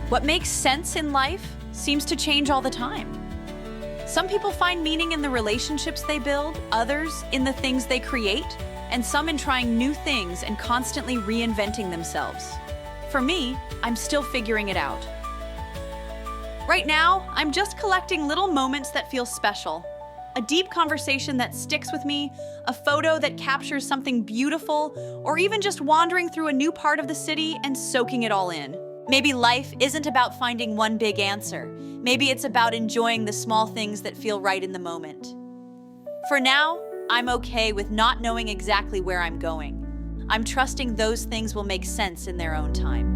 What makes sense in life seems to change all the time. Some people find meaning in the relationships they build, others in the things they create, and some in trying new things and constantly reinventing themselves. For me, I'm still figuring it out. Right now, I'm just collecting little moments that feel special. A deep conversation that sticks with me, a photo that captures something beautiful, or even just wandering through a new part of the city and soaking it all in. Maybe life isn't about finding one big answer. Maybe it's about enjoying the small things that feel right in the moment. For now, I'm okay with not knowing exactly where I'm going. I'm trusting those things will make sense in their own time.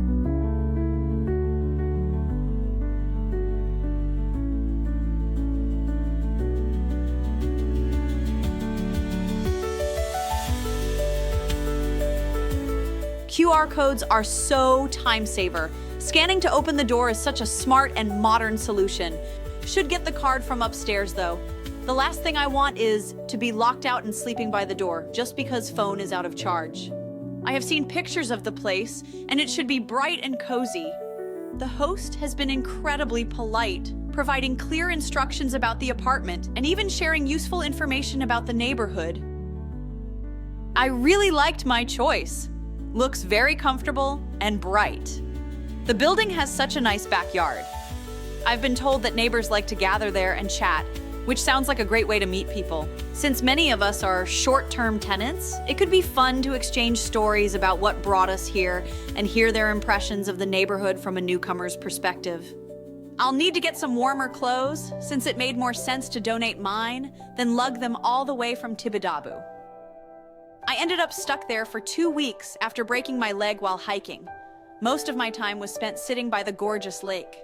QR codes are so time saver. Scanning to open the door is such a smart and modern solution. Should get the card from upstairs though. The last thing I want is to be locked out and sleeping by the door just because phone is out of charge. I have seen pictures of the place and it should be bright and cozy. The host has been incredibly polite, providing clear instructions about the apartment and even sharing useful information about the neighborhood. I really liked my choice. Looks very comfortable and bright. The building has such a nice backyard. I've been told that neighbors like to gather there and chat, which sounds like a great way to meet people. Since many of us are short-term tenants, it could be fun to exchange stories about what brought us here and hear their impressions of the neighborhood from a newcomer's perspective. I'll need to get some warmer clothes, since it made more sense to donate mine than lug them all the way from Tibidabo. I ended up stuck there for 2 weeks after breaking my leg while hiking. Most of my time was spent sitting by the gorgeous lake.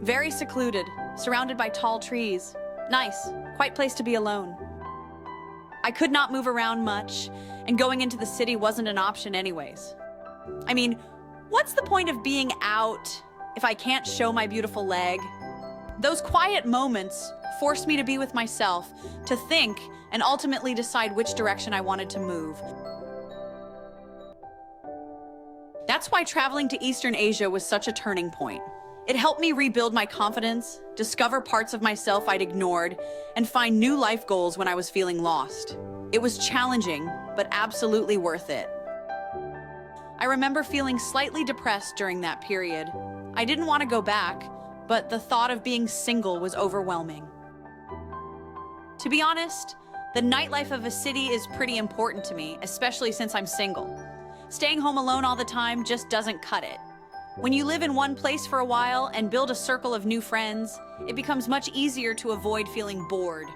Very secluded, surrounded by tall trees. Nice, quiet place to be alone. I could not move around much, and going into the city wasn't an option anyways. I mean, what's the point of being out if I can't show my beautiful leg? Those quiet moments forced me to be with myself, to think, and ultimately decide which direction I wanted to move. That's why traveling to Eastern Asia was such a turning point. It helped me rebuild my confidence, discover parts of myself I'd ignored, and find new life goals when I was feeling lost. It was challenging, but absolutely worth it. I remember feeling slightly depressed during that period. I didn't want to go back, but the thought of being single was overwhelming. To be honest, the nightlife of a city is pretty important to me, especially since I'm single. Staying home alone all the time just doesn't cut it. When you live in one place for a while and build a circle of new friends, it becomes much easier to avoid feeling bored.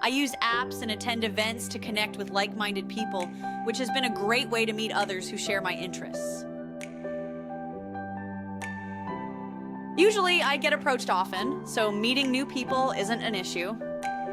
I use apps and attend events to connect with like-minded people, which has been a great way to meet others who share my interests. Usually, I get approached often, so meeting new people isn't an issue.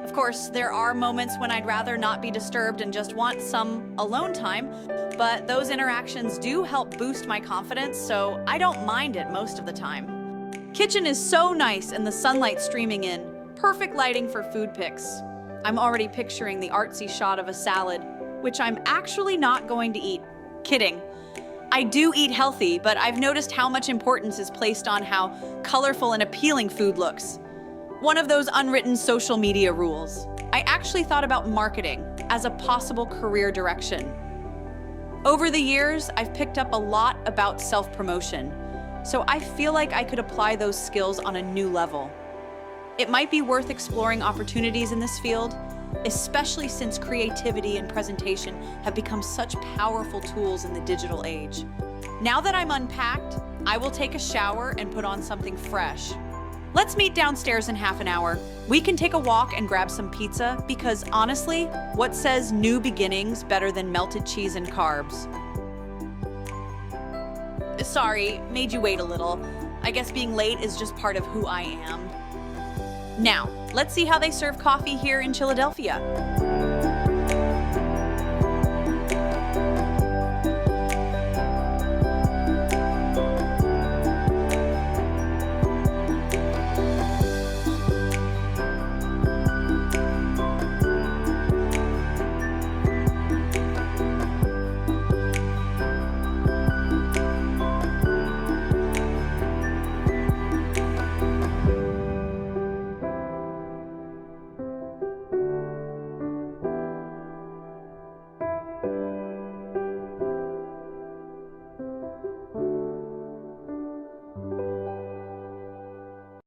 Of course, there are moments when I'd rather not be disturbed and just want some alone time, but those interactions do help boost my confidence, so I don't mind it most of the time. Kitchen is so nice and the sunlight streaming in. Perfect lighting for food pics. I'm already picturing the artsy shot of a salad, which I'm actually not going to eat. Kidding. I do eat healthy, but I've noticed how much importance is placed on how colorful and appealing food looks. One of those unwritten social media rules. I actually thought about marketing as a possible career direction. Over the years, I've picked up a lot about self-promotion, so I feel like I could apply those skills on a new level. It might be worth exploring opportunities in this field, especially since creativity and presentation have become such powerful tools in the digital age. Now that I'm unpacked, I will take a shower and put on something fresh. Let's meet downstairs in half an hour. We can take a walk and grab some pizza because honestly, what says new beginnings better than melted cheese and carbs? Sorry, made you wait a little. I guess being late is just part of who I am. Now, let's see how they serve coffee here in Philadelphia.